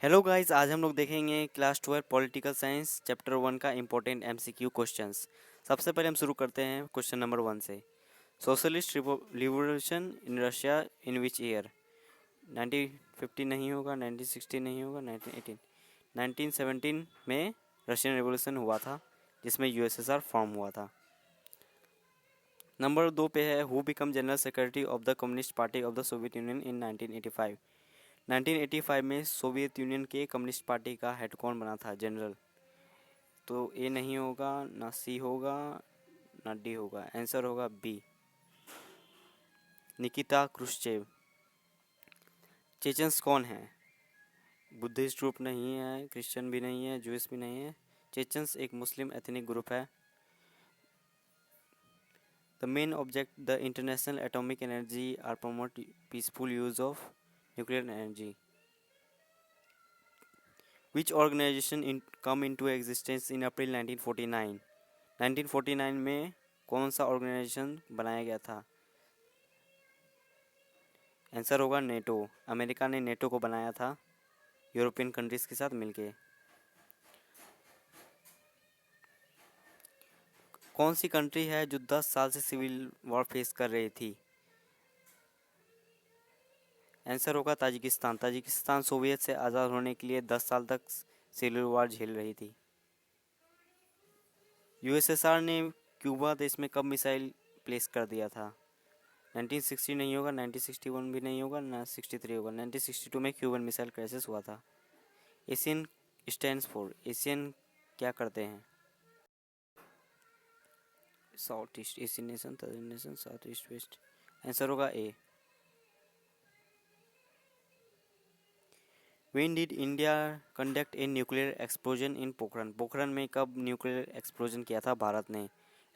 Hello guys, आज हम लोग देखेंगे क्लास 12 पॉलिटिकल साइंस चैप्टर 1 का इम्पोर्टेंट एमसीक्यू क्वेश्चंस। सबसे पहले हम शुरू करते हैं क्वेश्चन नंबर 1 से। Socialist revolution in Russia in which year? 1950 नहीं होगा, 1960 नहीं होगा, 1918। 1917 में रशियन रिवॉल्यूशन हुआ था जिसमें यूएसएसआर फॉर्म हुआ था। नंबर 2 पे है, who become general secretary of the communist party of the Soviet Union in 1985? 1985 में सोवियत यूनियन के कम्युनिस्ट पार्टी का हेड कौन बना था जनरल? तो ए नहीं होगा, ना सी होगा, ना डी होगा, आंसर होगा बी, निकिता क्रुश्चेव। चेचन्स कौन है? बुद्धिस्ट ग्रुप नहीं है, क्रिश्चियन भी नहीं है, जूस भी नहीं है। चेचन्स एक मुस्लिम एथनिक ग्रुप है। The main object the International Atomic Energy are promote peaceful use of nuclear energy. Which organization come into existence in April 1949? 1949 में कौन सा ऑर्गेनाइजेशन बनाया गया था? आंसर होगा नेटो। अमेरिका ने नेटो को बनाया था यूरोपियन कंट्रीज के साथ मिलके। कौन सी कंट्री है जो 10 साल से सिविल वॉर फेस कर रही थी? आंसर होगा ताजिकिस्तान। ताजिकिस्तान सोवियत से आज़ाद होने के लिए 10 साल तक सिविल वॉर झेल रही थी। यूएसएसआर ने क्यूबा देश में कब मिसाइल प्लेस कर दिया था? 1960 नहीं होगा, 1961 भी नहीं होगा, ना 63 होगा। 1962 में क्यूबन मिसाइल क्राइसिस हुआ था। एशियन स्टैंड्स फॉर, एशियन क्या करते हैं? South East Asian nation, southern nation, South East West. Answer होगा A. When did India conduct a nuclear explosion in Pokhran? Pokhran में कब न्यूक्लियर एक्सप्लोजन किया था भारत ने?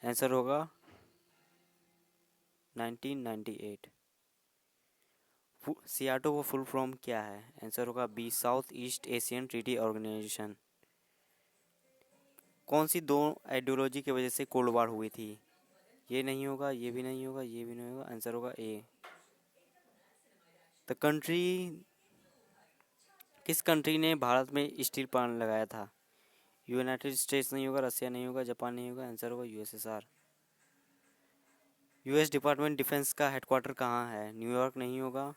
आंसर होगा 1998। सियाटो को फुल फॉर्म क्या है? आंसर होगा B, South East Asian Treaty Organization. कौन सी दो आइडियोलॉजी की वजह से कोल्ड वार हुई थी? ये नहीं होगा, ये भी नहीं होगा, ये भी नहीं होगा। आंसर होगा ए। द कंट्री, किस कंट्री ने भारत में स्टील प्लांट लगाया था? यूनाइटेड स्टेट्स नहीं होगा, रसिया नहीं होगा, जापान नहीं होगा। आंसर होगा यूएसएसआर। यूएस डिपार्टमेंट डिफेंस का हेडक्वार्टर कहाँ है? न्यूयॉर्क नहीं होगा,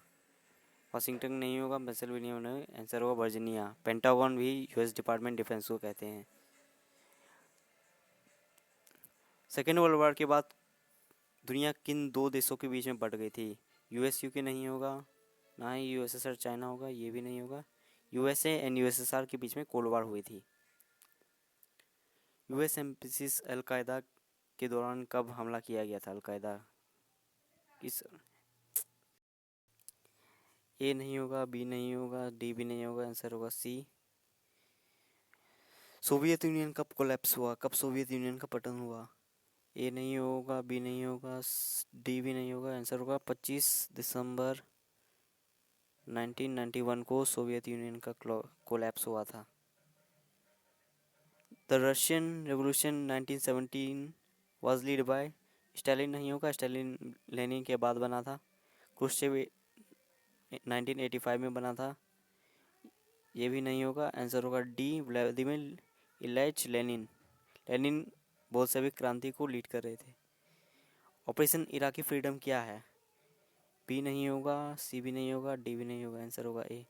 वाशिंगटन नहीं होगा, पेंसिल्वेनिया नहीं होगा। आंसर होगा वर्जीनिया। पेंटागन भी यूएस डिपार्टमेंट डिफेंस को कहते हैं। सेकेंड वर्ल्ड वॉर के बाद दुनिया किन दो देशों के बीच में बट गई थी? यूएस यूके नहीं होगा, ना ही यूएसएसआर चाइना होगा, ये भी नहीं होगा। यूएसए एंड यूएसएसआर के बीच में कोल्ड वार हुई थी। यूएस एम्बेसीज अलकायदा के दौरान कब हमला किया गया था? अलकायदा किस? ए नहीं होगा, बी नहीं होगा, डी भी नहीं होगा। आंसर होगा सी। सोवियत यूनियन कब कोलैप्स हुआ? कब सोवियत यूनियन का पतन हुआ? ए नहीं होगा, बी नहीं होगा, डी भी नहीं होगा। आंसर होगा 25 दिसंबर 1991 को सोवियत यूनियन का कोलैप्स हुआ था। The Russian revolution 1917 was lead by? Stalin नहीं होगा, स्टालिन लेनिन के बाद बना था। क्रुश्चेव 1985 में बना था, ये भी नहीं होगा। आंसर होगा D, Vladimir Ilyich Lenin. Lenin Bolshevik क्रांति को लीड कर रहे थे। ऑपरेशन इराकी फ्रीडम क्या है? बी नहीं होगा, सी भी नहीं होगा, डी भी नहीं होगा। आंसर होगा ए।